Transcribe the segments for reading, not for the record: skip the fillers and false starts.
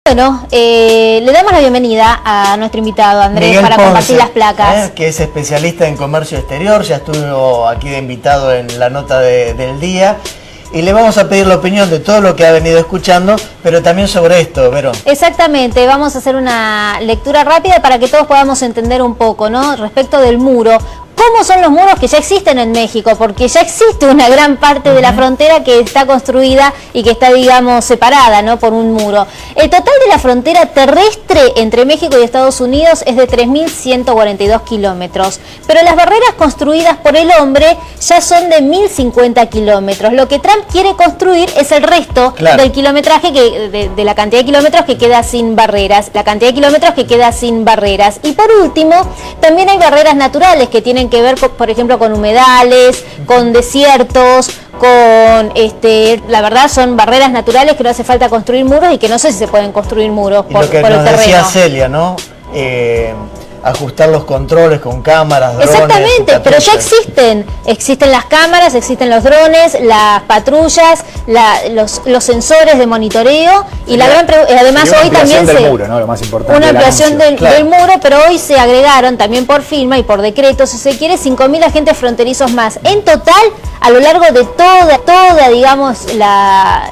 Bueno, le damos la bienvenida a nuestro invitado Andrés Miguel para Ponce, compartir las placas. que es especialista en comercio exterior, ya estuvo aquí de invitado en la nota del día. Y le vamos a pedir la opinión de todo lo que ha venido escuchando, pero también sobre esto, Vero. Exactamente, vamos a hacer una lectura rápida para que todos podamos entender un poco, ¿no? Respecto del muro. ¿Cómo son los muros que ya existen en México? Porque ya existe una gran parte de la frontera que está construida y que está, digamos, separada, ¿no?, por un muro. El total de la frontera terrestre entre México y Estados Unidos es de 3.142 kilómetros, pero las barreras construidas por el hombre ya son de 1.050 kilómetros. Lo que Trump quiere construir es el resto del kilometraje, de la cantidad de kilómetros que queda sin barreras, la cantidad de kilómetros que queda sin barreras. Y por último, también hay barreras naturales que tienen que ver, por ejemplo, con humedales, con desiertos, con, la verdad, son barreras naturales que no hace falta construir muros y que no sé si se pueden construir muros por el terreno. Lo que nos decía Celia, ¿no? Ajustar los controles con cámaras, drones. Exactamente, pero ya existen las cámaras, existen los drones, las patrullas, los sensores de monitoreo y la gran además hoy también muro, ¿no? Lo más importante, una ampliación del muro, pero hoy se agregaron también por firma y por decreto, si se quiere, 5.000 agentes fronterizos más. En total, a lo largo de toda digamos, la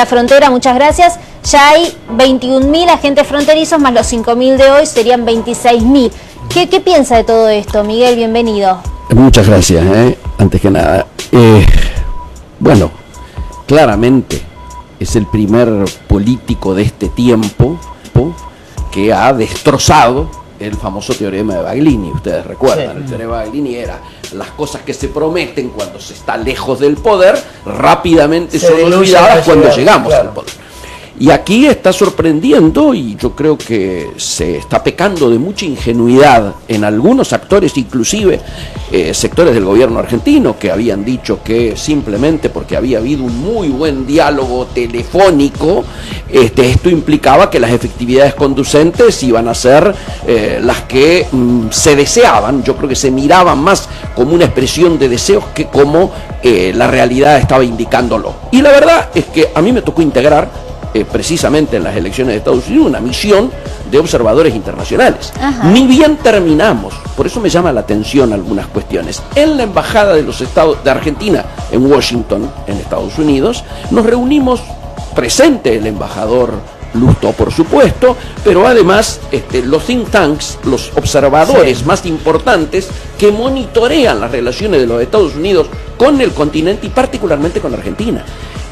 frontera, muchas gracias, ya hay 21.000 agentes fronterizos más los 5.000 de hoy, serían 26.000. ¿Qué piensa de todo esto, Miguel? Bienvenido. Muchas gracias, antes que nada. Bueno, claramente es el primer político de este tiempo que ha destrozado el famoso teorema de Baglini. Ustedes recuerdan, sí. El teorema de Baglini era: las cosas que se prometen cuando se está lejos del poder, rápidamente son olvidadas cuando llegamos al poder. Y aquí está sorprendiendo, y yo creo que se está pecando de mucha ingenuidad en algunos actores, inclusive sectores del gobierno argentino, que habían dicho que simplemente porque había habido un muy buen diálogo telefónico, esto implicaba que las efectividades conducentes iban a ser las que se deseaban. Yo creo que se miraban más como una expresión de deseos que como la realidad estaba indicándolo. Y la verdad es que a mí me tocó integrar precisamente en las elecciones de Estados Unidos una misión de observadores internacionales. Ajá. Ni bien terminamos, por eso me llama la atención algunas cuestiones. En la embajada de los Estados de Argentina en Washington, en Estados Unidos, nos reunimos, presente el embajador Lustó, por supuesto, pero además los think tanks, los observadores más importantes que monitorean las relaciones de los Estados Unidos con el continente y particularmente con Argentina.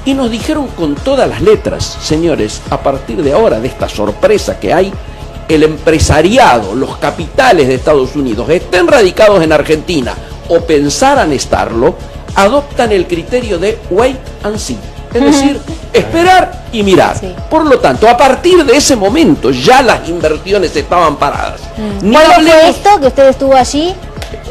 Y nos dijeron con todas las letras: señores, a partir de ahora, de esta sorpresa que hay, el empresariado, los capitales de Estados Unidos, estén radicados en Argentina o pensaran estarlo, adoptan el criterio de wait and see. Es decir, esperar y mirar. Sí. Por lo tanto, a partir de ese momento ya las inversiones estaban paradas. ¿Cuándo fue esto que usted estuvo allí?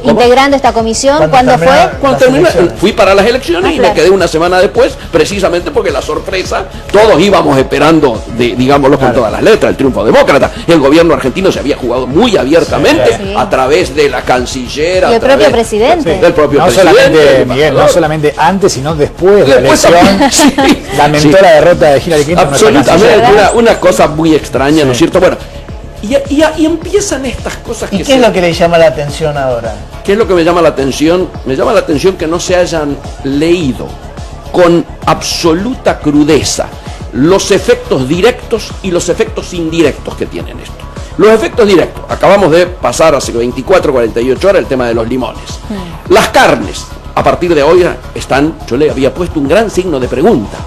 Integrando esta comisión, ¿cuándo fue? Cuando terminé, fui para las elecciones y me quedé una semana después, precisamente porque la sorpresa, todos íbamos esperando, digámoslo con todas las letras, el triunfo demócrata. El gobierno argentino se había jugado muy abiertamente a través de la canciller, y el propio presidente. Del propio presidente. Solamente, Miguel, no solamente antes, sino después de la elección, lamentó la derrota de Hillary Clinton. Absolutamente, una cosa muy extraña, ¿no es cierto? Bueno, y empiezan estas cosas que... ¿Y qué es lo que le llama la atención ahora? ¿Qué es lo que me llama la atención? Me llama la atención que no se hayan leído con absoluta crudeza los efectos directos y los efectos indirectos que tienen esto. Los efectos directos, acabamos de pasar hace 24, 48 horas el tema de los limones. Las carnes, a partir de hoy están, yo le había puesto un gran signo de pregunta.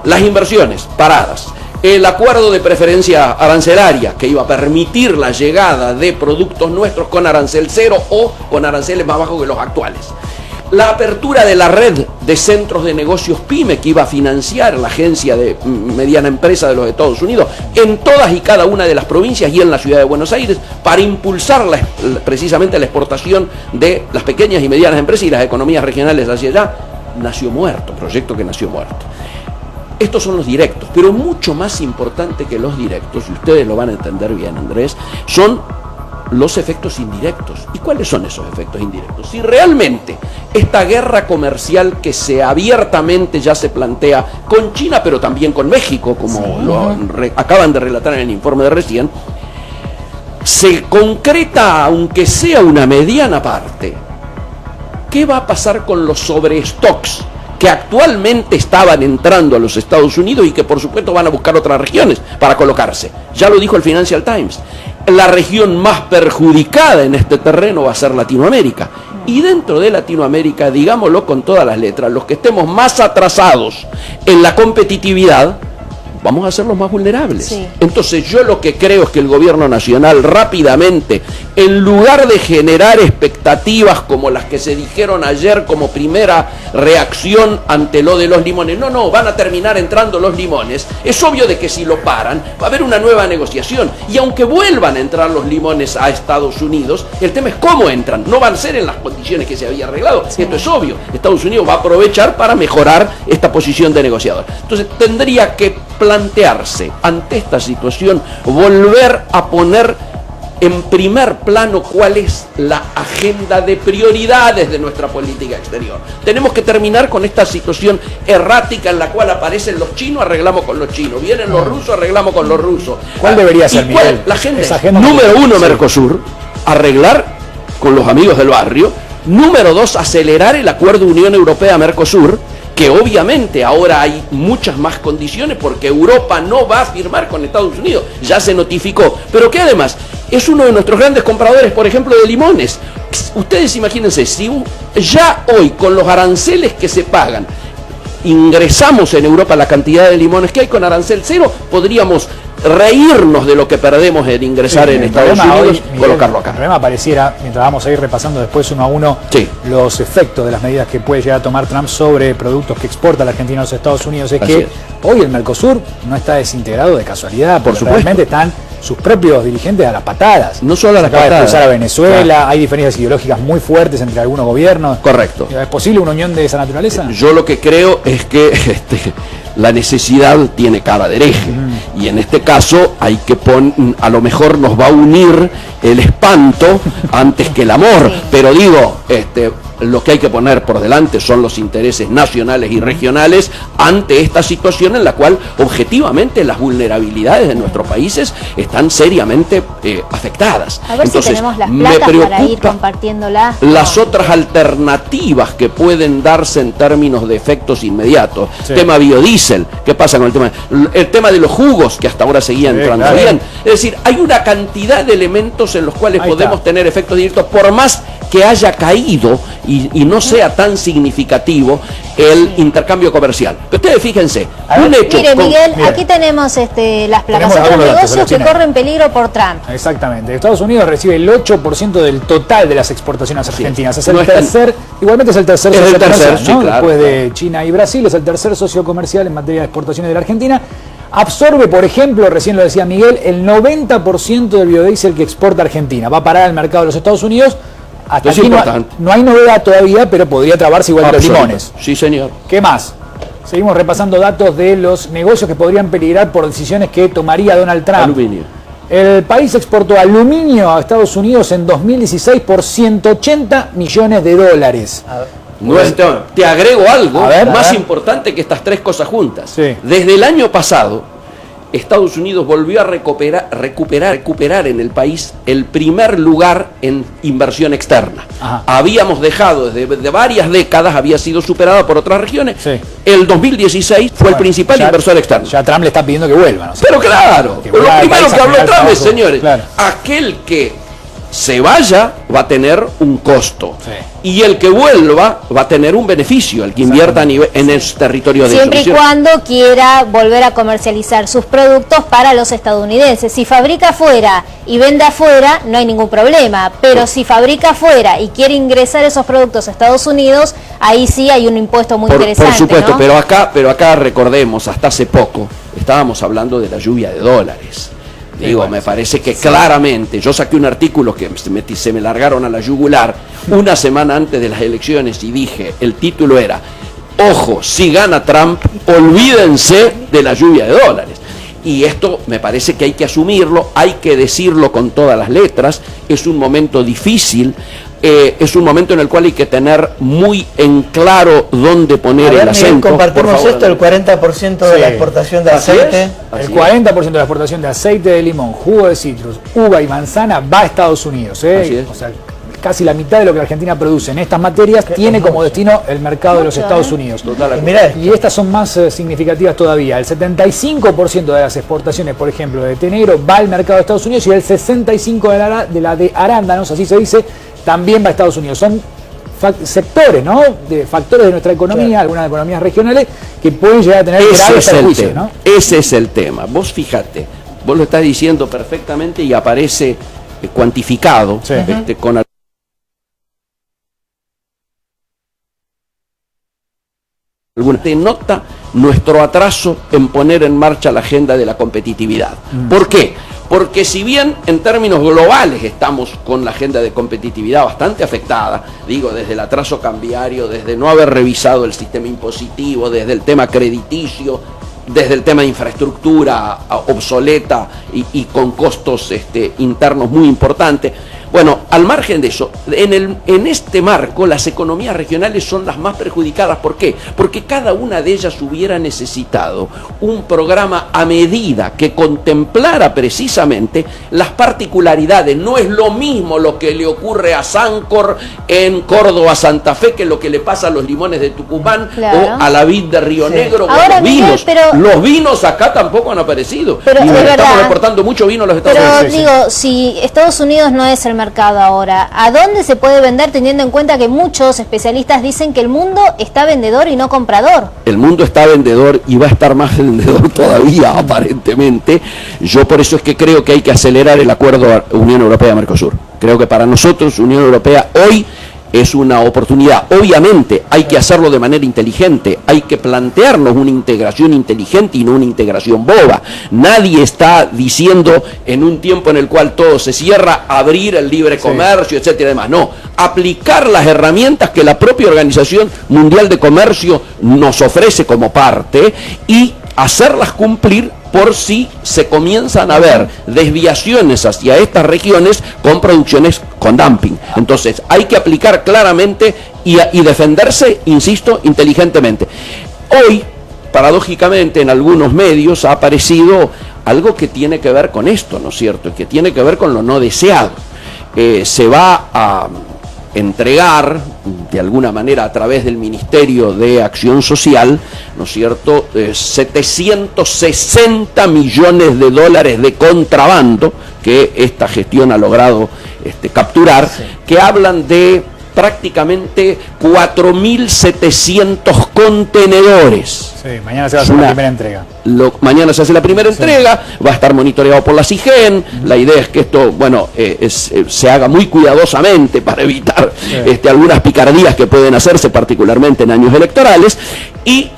Las inversiones, paradas. El acuerdo de preferencia arancelaria que iba a permitir la llegada de productos nuestros con arancel cero o con aranceles más bajos que los actuales. La apertura de la red de centros de negocios PYME que iba a financiar la agencia de mediana empresa de los Estados Unidos en todas y cada una de las provincias y en la ciudad de Buenos Aires para impulsar precisamente la exportación de las pequeñas y medianas empresas y las economías regionales hacia allá, nació muerto, proyecto que nació muerto. Estos son los directos, pero mucho más importante que los directos, y ustedes lo van a entender bien, Andrés, son los efectos indirectos. ¿Y cuáles son esos efectos indirectos? Si realmente esta guerra comercial que abiertamente ya se plantea con China, pero también con México, como acaban de relatar en el informe de recién, se concreta, aunque sea una mediana parte, ¿qué va a pasar con los sobrestocks que actualmente estaban entrando a los Estados Unidos y que por supuesto van a buscar otras regiones para colocarse? Ya lo dijo el Financial Times. La región más perjudicada en este terreno va a ser Latinoamérica. Y dentro de Latinoamérica, digámoslo con todas las letras, los que estemos más atrasados en la competitividad, vamos a ser los más vulnerables. Sí. Entonces yo lo que creo es que el gobierno nacional rápidamente, en lugar de generar expectativas como las que se dijeron ayer como primera reacción ante lo de los limones, no, van a terminar entrando los limones, es obvio de que si lo paran, va a haber una nueva negociación, y aunque vuelvan a entrar los limones a Estados Unidos, el tema es cómo entran, no van a ser en las condiciones que se había arreglado, sí. Esto es obvio, Estados Unidos va a aprovechar para mejorar esta posición de negociador. Entonces tendría que plantearse ante esta situación, volver a poner en primer plano cuál es la agenda de prioridades de nuestra política exterior. Tenemos que terminar con esta situación errática en la cual aparecen los chinos, arreglamos con los chinos, vienen los rusos, arreglamos con los rusos. ¿Cuál debería ser, Miguel? La agenda número uno, Mercosur, arreglar con los amigos del barrio. Número dos, acelerar el acuerdo Unión Europea-Mercosur, que obviamente ahora hay muchas más condiciones porque Europa no va a firmar con Estados Unidos, ya se notificó, pero que además es uno de nuestros grandes compradores, por ejemplo, de limones. Ustedes imagínense, si ya hoy con los aranceles que se pagan, ingresamos en Europa la cantidad de limones que hay con arancel cero, podríamos reírnos de lo que perdemos en ingresar en Estados Unidos, hoy, Miguel, colocarlo acá. El problema pareciera, mientras vamos a ir repasando después uno a uno, sí, los efectos de las medidas que puede llegar a tomar Trump sobre productos que exporta la Argentina a los Estados Unidos, es que hoy el Mercosur no está desintegrado de casualidad, porque realmente están sus propios dirigentes a las patadas. No solo a las patadas. Acaba de expulsar a Venezuela, hay diferencias ideológicas muy fuertes entre algunos gobiernos. Correcto. ¿Es posible una unión de esa naturaleza? Yo lo que creo es que la necesidad tiene cara de hereje, y en este caso hay que a lo mejor nos va a unir el espanto antes que el amor, pero digo, lo que hay que poner por delante son los intereses nacionales y regionales ante esta situación en la cual objetivamente las vulnerabilidades de nuestros países están seriamente afectadas. A ver. Entonces, si tenemos las placas para ir compartiéndolas. Las otras alternativas que pueden darse en términos de efectos inmediatos. Sí. Tema biodiesel, ¿qué pasa con el tema? El tema de los jugos, que hasta ahora seguía entrando bien. Es decir, hay una cantidad de elementos en los cuales podemos tener efectos directos, por más que haya caído y no sea tan significativo el intercambio comercial. Pero ustedes fíjense, un hecho... Mire, Miguel, aquí tenemos las placas, otros negocios que corren peligro por Trump. Exactamente. Estados Unidos recibe el 8% del total de las exportaciones argentinas. Es el tercer, igualmente es el tercer socio comercial, ¿no? Claro, después de China y Brasil, es el tercer socio comercial en materia de exportaciones de la Argentina. Absorbe, por ejemplo, recién lo decía Miguel, el 90% del biodiesel que exporta Argentina. Va a parar al mercado de los Estados Unidos. Hasta aquí no hay novedad todavía, pero podría trabarse igual que los limones. Sí, señor. ¿Qué más? Seguimos repasando datos de los negocios que podrían peligrar por decisiones que tomaría Donald Trump. Aluminio. El país exportó aluminio a Estados Unidos en 2016 por $180 millones. Te agrego algo más importante que estas tres cosas juntas. Sí. Desde el año pasado, Estados Unidos volvió a recuperar en el país el primer lugar en inversión externa. Ajá. Habíamos dejado desde varias décadas, había sido superada por otras regiones. Sí. El 2016 fue el principal inversor externo. Ya Trump le está pidiendo que vuelva, ¿no? Pero claro, lo primero que habló Trump es, señores, aquel que se vaya va a tener un costo. Sí. Y el que vuelva va a tener un beneficio, el que invierta en el territorio de siempre y cuando quiera volver a comercializar sus productos para los estadounidenses. Si fabrica afuera y vende afuera, no hay ningún problema. Pero si fabrica afuera y quiere ingresar esos productos a Estados Unidos, ahí sí hay un impuesto muy interesante. Por supuesto, ¿no? pero acá recordemos, hasta hace poco estábamos hablando de la lluvia de dólares. Digo, me parece que claramente, yo saqué un artículo que se me largaron a la yugular una semana antes de las elecciones y dije, el título era, ojo, si gana Trump, olvídense de la lluvia de dólares. Y esto me parece que hay que asumirlo, hay que decirlo con todas las letras. Es un momento difícil, es un momento en el cual hay que tener muy en claro dónde poner el acento. Compartimos favor, esto, el 40% de la exportación de aceite. El 40% de la exportación de aceite de limón, jugo de citrus, uva y manzana va a Estados Unidos. O sea, casi la mitad de lo que Argentina produce en estas materias tiene como destino el mercado de los Estados Unidos. Y estas son más significativas todavía. El 75% de las exportaciones, por ejemplo, de té negro va al mercado de Estados Unidos, y el 65% de la de arándanos, así se dice, también va a Estados Unidos. Son sectores, ¿no? De factores de nuestra economía, algunas economías regionales, que pueden llegar a tener graves perjuicios, ¿no? Ese es el tema. Vos fíjate, vos lo estás diciendo perfectamente y aparece cuantificado con denota nuestro atraso en poner en marcha la agenda de la competitividad. ¿Por qué? Porque si bien en términos globales estamos con la agenda de competitividad bastante afectada, digo, desde el atraso cambiario, desde no haber revisado el sistema impositivo, desde el tema crediticio, desde el tema de infraestructura obsoleta y con costos internos muy importantes. Bueno, al margen de eso, en este marco las economías regionales son las más perjudicadas. ¿Por qué? Porque cada una de ellas hubiera necesitado un programa a medida que contemplara precisamente las particularidades. No es lo mismo lo que le ocurre a Sancor en Córdoba, Santa Fe, que lo que le pasa a los limones de Tucumán, o a la vid de Río Negro, o a los vinos. Los vinos acá tampoco han aparecido. Pero y estamos exportando mucho vino a los Estados Unidos. Pero digo, si Estados Unidos no es el mercado ahora, ¿a dónde se puede vender, teniendo en cuenta que muchos especialistas dicen que el mundo está vendedor y no comprador? El mundo está vendedor y va a estar más vendedor todavía, aparentemente. Yo por eso es que creo que hay que acelerar el acuerdo Unión Europea-Mercosur. Creo que para nosotros, Unión Europea, hoy es una oportunidad. Obviamente hay que hacerlo de manera inteligente, hay que plantearnos una integración inteligente y no una integración boba. Nadie está diciendo en un tiempo en el cual todo se cierra, abrir el libre comercio, etcétera y demás. No, aplicar las herramientas que la propia Organización Mundial de Comercio nos ofrece como parte y hacerlas cumplir por si se comienzan a ver desviaciones hacia estas regiones con producciones con dumping. Entonces hay que aplicar claramente y defenderse, insisto, inteligentemente. Hoy, paradójicamente, en algunos medios ha aparecido algo que tiene que ver con esto, ¿no es cierto? Que tiene que ver con lo no deseado. Se va a entregar de alguna manera a través del Ministerio de Acción Social, ¿no es cierto?, 760 millones de dólares de contrabando que esta gestión ha logrado capturar, que hablan de prácticamente 4.700 contenedores. Sí, mañana se va a hacer la primera entrega. Mañana se hace la primera entrega, va a estar monitoreado por la CIGEN. La idea es que esto, bueno, se haga muy cuidadosamente para evitar algunas picardías que pueden hacerse, particularmente en años electorales. Y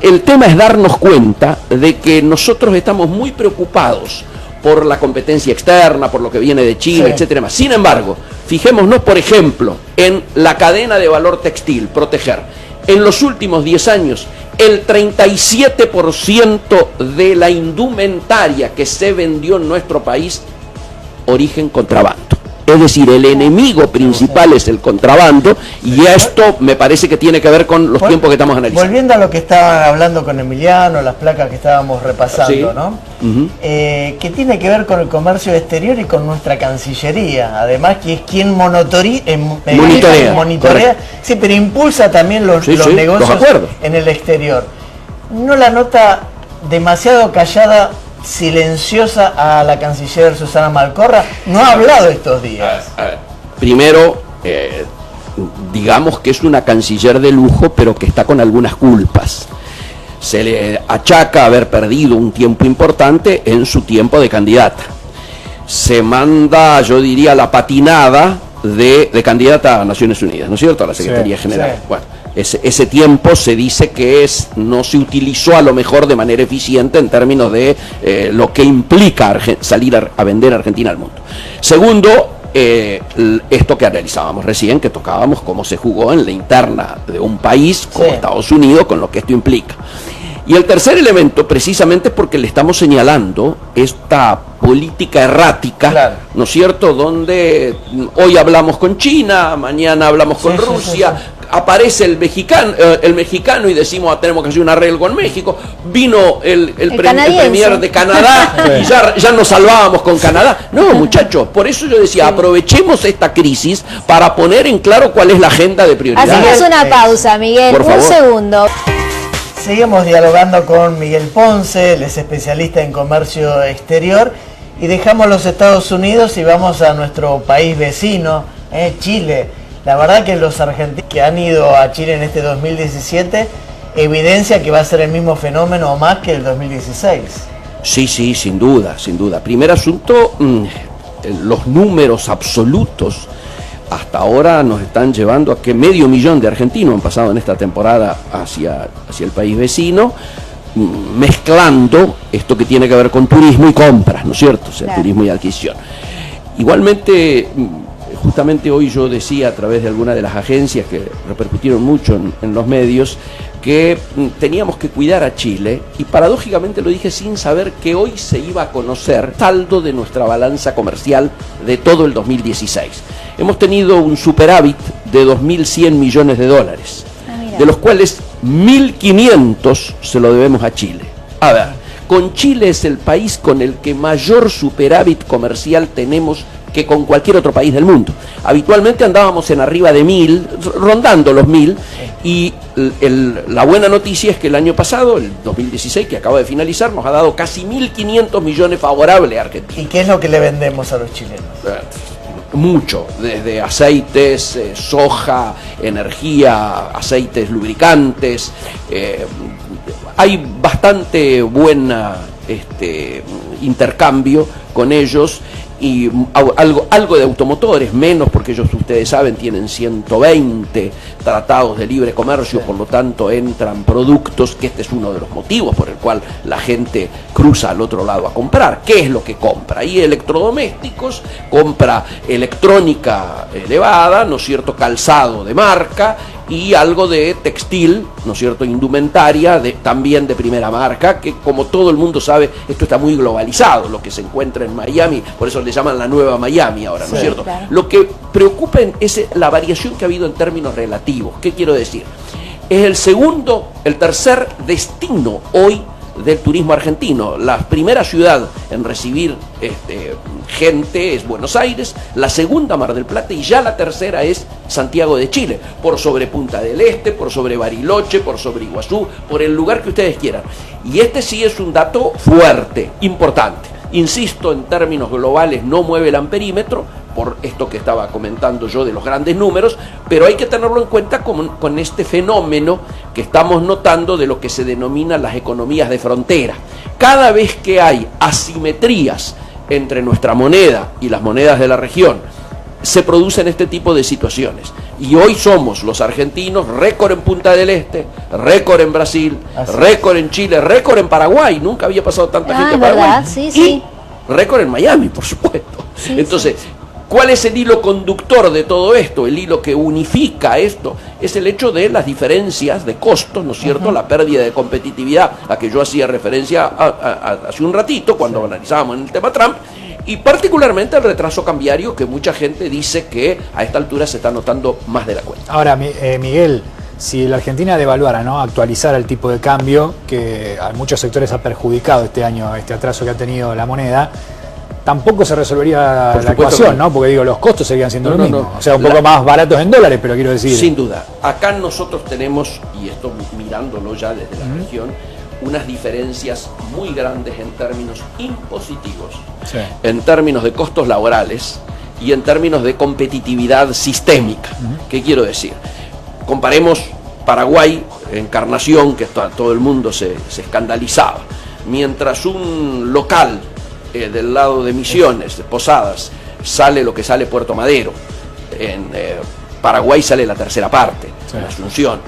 el tema es darnos cuenta de que nosotros estamos muy preocupados por la competencia externa, por lo que viene de China, etcétera. Sin embargo, fijémonos, por ejemplo, en la cadena de valor textil, proteger. En los últimos 10 años, el 37% de la indumentaria que se vendió en nuestro país, origen contrabando. Es decir, el enemigo principal es el contrabando, y esto me parece que tiene que ver con los tiempos que estamos analizando. Volviendo a lo que estaban hablando con Emiliano, las placas que estábamos repasando, ¿no? Que tiene que ver con el comercio exterior y con nuestra Cancillería, además, que es quien monitorea, sí, pero impulsa también los negocios en el exterior. ¿No la nota demasiado callada, silenciosa a la canciller Susana Malcorra? No ha hablado estos días. Primero, digamos que es una canciller de lujo, pero que está con algunas culpas. Se le achaca haber perdido un tiempo importante en su tiempo de candidata. Se manda, yo diría, la patinada de candidata a Naciones Unidas, ¿no es cierto?, a la Secretaría General. Sí. Bueno, ese tiempo se dice que no se utilizó a lo mejor de manera eficiente en términos de lo que implica salir a vender Argentina al mundo. Segundo, esto que analizábamos recién, que tocábamos cómo se jugó en la interna de un país como Estados Unidos, con lo que esto implica. Y el tercer elemento, precisamente porque le estamos señalando esta política errática, claro, ¿no es cierto?, donde hoy hablamos con China, mañana hablamos con Rusia, aparece el mexicano y decimos tenemos que hacer un arreglo con México, vino el premier de Canadá y ya nos salvábamos con Canadá. No, muchachos, por eso yo decía, aprovechemos esta crisis para poner en claro cuál es la agenda de prioridades. Hacemos una pausa, Miguel, un segundo. Seguimos dialogando con Miguel Ponce, él es especialista en comercio exterior, y dejamos los Estados Unidos y vamos a nuestro país vecino, Chile. La verdad que los argentinos que han ido a Chile en este 2017 evidencia que va a ser el mismo fenómeno o más que el 2016. Sí, sin duda, sin duda. Primer asunto, los números absolutos hasta ahora nos están llevando a que 500.000 de argentinos han pasado en esta temporada hacia el país vecino, mezclando esto que tiene que ver con turismo y compras, ¿no es cierto? O sea, claro, turismo y adquisición. Igualmente, justamente hoy yo decía a través de alguna de las agencias que repercutieron mucho en los medios que teníamos que cuidar a Chile, y paradójicamente lo dije sin saber que hoy se iba a conocer el saldo de nuestra balanza comercial de todo el 2016. Hemos tenido un superávit de 2.100 millones de dólares, de los cuales 1.500 se lo debemos a Chile. A ver, con Chile es el país con el que mayor superávit comercial tenemos que con cualquier otro país del mundo. Habitualmente andábamos en arriba de 1.000, rondando los 1.000, y la buena noticia es que el año pasado, el 2016, que acaba de finalizar, nos ha dado casi 1.500 millones favorables a Argentina. ¿Y qué es lo que le vendemos a los chilenos? Mucho, desde aceites, soja, energía, aceites lubricantes. Hay bastante buen intercambio con ellos, y algo de automotores, menos porque ellos, ustedes saben, tienen 120 tratados de libre comercio, por lo tanto entran productos, que este es uno de los motivos por el cual la gente cruza al otro lado a comprar. ¿Qué es lo que compra? Y electrodomésticos, compra electrónica elevada, ¿no es cierto?, calzado de marca, y algo de textil, ¿no es cierto?, indumentaria, también de primera marca, que como todo el mundo sabe, esto está muy globalizado, lo que se encuentra en Miami, por eso le llaman la nueva Miami ahora, ¿no es cierto? Claro. Lo que preocupa es la variación que ha habido en términos relativos. ¿Qué quiero decir? Es el tercer destino hoy del turismo argentino. La primera ciudad en recibir gente es Buenos Aires, la segunda Mar del Plata, y ya la tercera es Santiago de Chile, por sobre Punta del Este, por sobre Bariloche, por sobre Iguazú, por el lugar que ustedes quieran. Y sí es un dato fuerte, importante. Insisto, en términos globales no mueve el amperímetro, por esto que estaba comentando yo de los grandes números, pero hay que tenerlo en cuenta con este fenómeno que estamos notando de lo que se denomina las economías de frontera. Cada vez que hay asimetrías entre nuestra moneda y las monedas de la región, se producen este tipo de situaciones. Y hoy somos los argentinos récord en Punta del Este, récord en Brasil, récord en Chile, récord en Paraguay, nunca había pasado tanta gente a Paraguay, y récord en Miami, por supuesto. Entonces, ¿cuál es el hilo conductor de todo esto? El hilo que unifica esto es el hecho de las diferencias de costos, ¿no es cierto? La pérdida de competitividad a que yo hacía referencia hace un ratito cuando analizábamos en el tema Trump, y particularmente el retraso cambiario, que mucha gente dice que a esta altura se está notando más de la cuenta. Ahora, Miguel, si la Argentina devaluara, ¿no?, actualizara el tipo de cambio, que a muchos sectores ha perjudicado este año, este atraso que ha tenido la moneda, tampoco se resolvería la ecuación, ¿no? Porque los costos seguían siendo lo mismo. O sea, un poco más baratos en dólares, pero quiero decir... Sin duda. Acá nosotros tenemos, y esto mirándolo ya desde la región, unas diferencias muy grandes en términos impositivos, en términos de costos laborales y en términos de competitividad sistémica. ¿Qué quiero decir? Comparemos Paraguay, Encarnación, que todo el mundo se escandalizaba. Mientras un local del lado de Misiones, de Posadas, sale lo que sale Puerto Madero, en Paraguay sale la tercera parte, en Asunción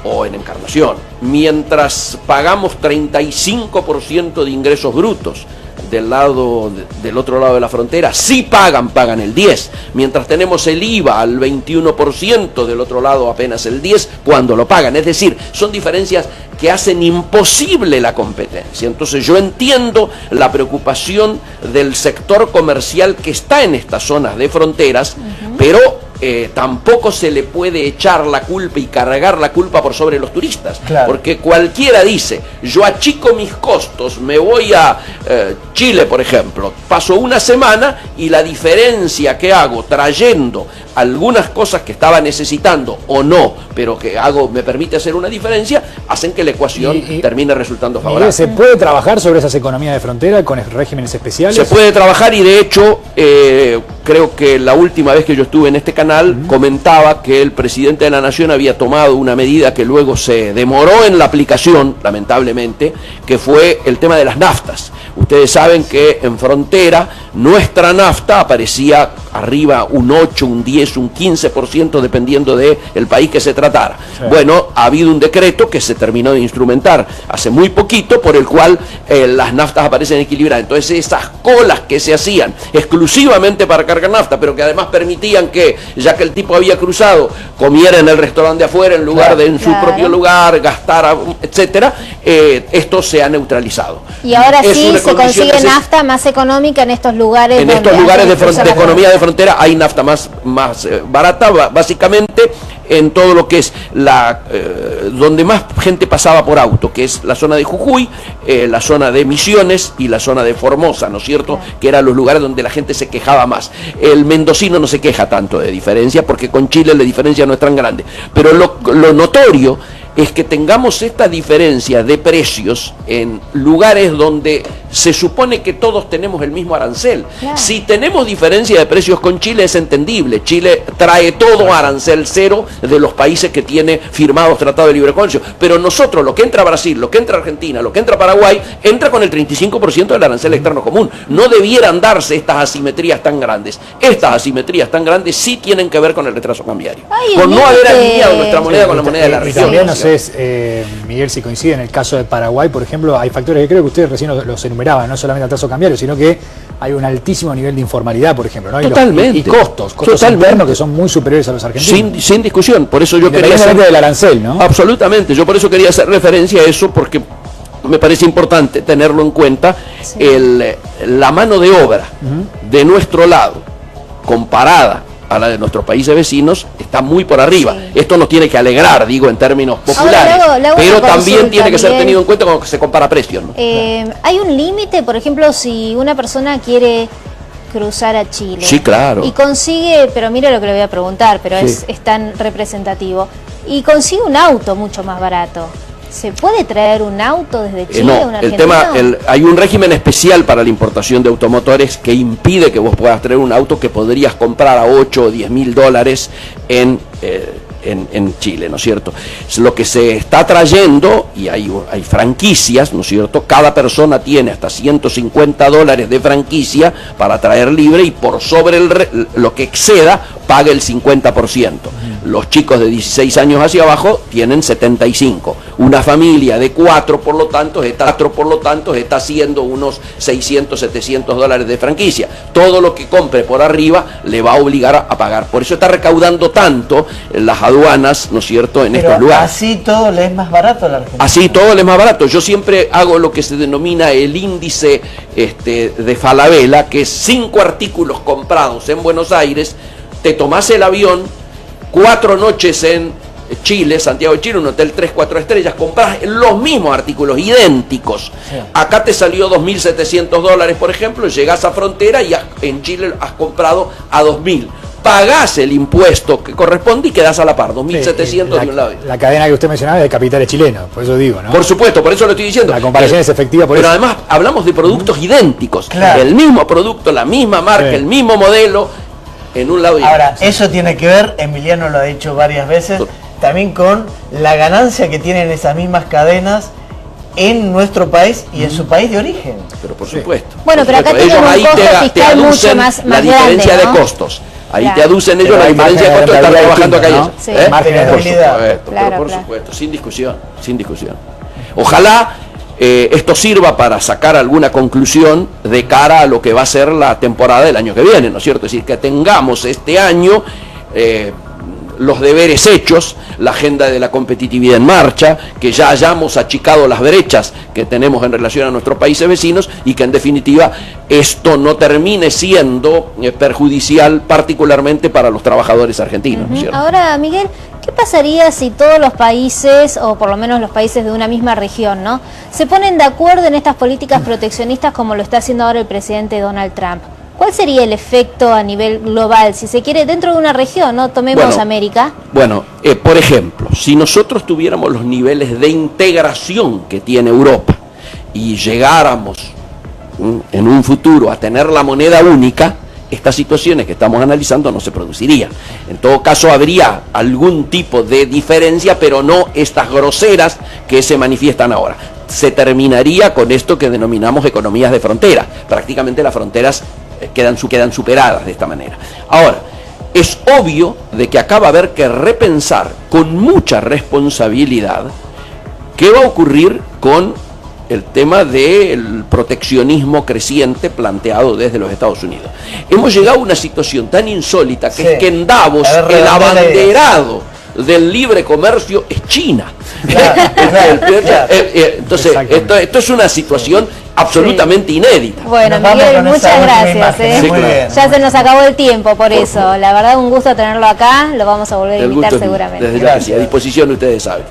o en Encarnación. Mientras pagamos 35% de ingresos brutos, del otro lado de la frontera sí pagan el 10%, mientras tenemos el IVA al 21%, del otro lado apenas el 10% cuando lo pagan. Es decir, son diferencias que hacen imposible la competencia. Entonces yo entiendo la preocupación del sector comercial que está en estas zonas de fronteras, pero tampoco se le puede echar la culpa y cargar la culpa por sobre los turistas, claro. Porque cualquiera dice, yo achico mis costos, me voy a Chile, por ejemplo, paso una semana y la diferencia que hago trayendo algunas cosas que estaba necesitando o no, pero que me permite hacer una diferencia, hacen que la ecuación termine resultando favorable. ¿Se puede trabajar sobre esas economías de frontera con regímenes especiales? Se puede trabajar, y de hecho creo que la última vez que yo estuve en este canal comentaba que el presidente de la Nación había tomado una medida que luego se demoró en la aplicación, lamentablemente, que fue el tema de las naftas. Ustedes saben que en frontera nuestra nafta aparecía arriba un 8, un 10, un 15%, dependiendo del país que se tratara. Sí. Bueno, ha habido un decreto que se terminó de instrumentar hace muy poquito, por el cual las naftas aparecen equilibradas. Entonces esas colas que se hacían exclusivamente para cargar nafta, pero que además permitían que, ya que el tipo había cruzado, comiera en el restaurante de afuera en lugar de en su propio lugar, gastara, etcétera, esto se ha neutralizado. Y ahora sí se consigue nafta más económica en estos lugares. En estos lugares de economía de frontera hay nafta más barata, básicamente en todo lo que es donde más gente pasaba por auto, que es la zona de Jujuy, la zona de Misiones y la zona de Formosa, ¿no es cierto? Que eran los lugares donde la gente se quejaba más. El mendocino no se queja tanto de diferencia, porque con Chile la diferencia no es tan grande. Pero lo notorio es que tengamos esta diferencia de precios en lugares donde se supone que todos tenemos el mismo arancel. Claro. Si tenemos diferencia de precios con Chile es entendible. Chile trae todo a arancel cero de los países que tiene firmados tratados de libre comercio. Pero nosotros, lo que entra a Brasil, lo que entra a Argentina, lo que entra a Paraguay, entra con el 35% del arancel externo común. No debieran darse estas asimetrías tan grandes. Estas asimetrías tan grandes sí tienen que ver con el retraso cambiario. Con no haber alineado nuestra moneda con la moneda de la región. También, no sé, Miguel, si coincide en el caso de Paraguay, por ejemplo, hay factores que creo que ustedes recién los enumeraban, no solamente el retraso cambiario, sino que hay un altísimo nivel de informalidad, por ejemplo, ¿no? Totalmente. Y costos internos que son muy superiores a los argentinos. Sin discusión, por eso yo quería hacer del arancel, ¿no? Absolutamente, yo por eso quería hacer referencia a eso, porque me parece importante tenerlo en cuenta. Sí. La mano de obra de nuestro lado, comparada a la de nuestros países vecinos, está muy por arriba. Sí. Esto nos tiene que alegrar, digo, en términos populares, pero también tiene que ser tenido en cuenta cuando se compara precios, ¿no? ¿Hay un límite, por ejemplo, si una persona quiere cruzar a Chile? Sí, claro. Y consigue, pero mire lo que le voy a preguntar, pero sí, es tan representativo, y consigue un auto mucho más barato. ¿Se puede traer un auto desde Chile a una Argentina? Hay un régimen especial para la importación de automotores que impide que vos puedas traer un auto que podrías comprar a 8 o 10 mil dólares en Chile, ¿no es cierto? Lo que se está trayendo, y hay franquicias, ¿no es cierto? Cada persona tiene hasta 150 dólares de franquicia para traer libre, y por sobre lo que exceda paga el 50%. Los chicos de 16 años hacia abajo tienen 75. Una familia de 4, por lo tanto, está haciendo unos 600, 700 dólares de franquicia. Todo lo que compre por arriba le va a obligar a pagar. Por eso está recaudando tanto las aduanas, ¿no es cierto?, en estos lugares. Así todo le es más barato a la Argentina. Así todo le es más barato. Yo siempre hago lo que se denomina el índice de Falabella, que es 5 artículos comprados en Buenos Aires, te tomás el avión, 4 noches en Chile, Santiago de Chile, un hotel 3-4 estrellas, compras los mismos artículos, idénticos. Sí. Acá te salió 2.700 dólares, por ejemplo, llegás a frontera y en Chile has comprado a 2.000. Pagás el impuesto que corresponde y quedás a la par, 2.700 de un lado. La cadena que usted mencionaba es de capitales chilenos, por eso digo, ¿no? Por supuesto, por eso lo estoy diciendo. La comparación es efectiva por pero eso. Además, hablamos de productos idénticos. Claro. El mismo producto, la misma marca, el mismo modelo, en un lado y ahora, eso tiene que ver, Emiliano lo ha dicho varias veces, también con la ganancia que tienen esas mismas cadenas en nuestro país y en su país de origen. Pero por supuesto. Bueno, pero acá tienen un costo fiscal mucho más la diferencia grande, ¿no? de costos. Ahí te aducen ellos la diferencia de costos de estar trabajando acá, ¿no? Sí. Margen de por supuesto, sin discusión, sin discusión. Ojalá esto sirva para sacar alguna conclusión de cara a lo que va a ser la temporada del año que viene, ¿no es cierto? Es decir, que tengamos este año los deberes hechos, la agenda de la competitividad en marcha, que ya hayamos achicado las brechas que tenemos en relación a nuestros países vecinos y que en definitiva esto no termine siendo perjudicial particularmente para los trabajadores argentinos, ¿no es cierto? Ahora, Miguel, ¿qué pasaría si todos los países, o por lo menos los países de una misma región, ¿no?, se ponen de acuerdo en estas políticas proteccionistas como lo está haciendo ahora el presidente Donald Trump? ¿Cuál sería el efecto a nivel global, si se quiere, dentro de una región, ¿no? Tomemos América. Bueno, por ejemplo, si nosotros tuviéramos los niveles de integración que tiene Europa y llegáramos en un futuro a tener la moneda única, estas situaciones que estamos analizando no se producirían. En todo caso, habría algún tipo de diferencia, pero no estas groseras que se manifiestan ahora. Se terminaría con esto que denominamos economías de frontera. Prácticamente las fronteras quedan superadas de esta manera. Ahora, es obvio de que acá va a haber que repensar con mucha responsabilidad qué va a ocurrir con el tema del proteccionismo creciente planteado desde los Estados Unidos. Hemos llegado a una situación tan insólita que es que en Davos el abanderado del libre comercio es China. Entonces, esto es una situación absolutamente inédita. Bueno, Miguel, muchas gracias. Sí, claro. Ya se nos acabó el tiempo por eso. La verdad, un gusto tenerlo acá. Lo vamos a volver a invitar seguramente. Desde ya, a disposición, ustedes saben.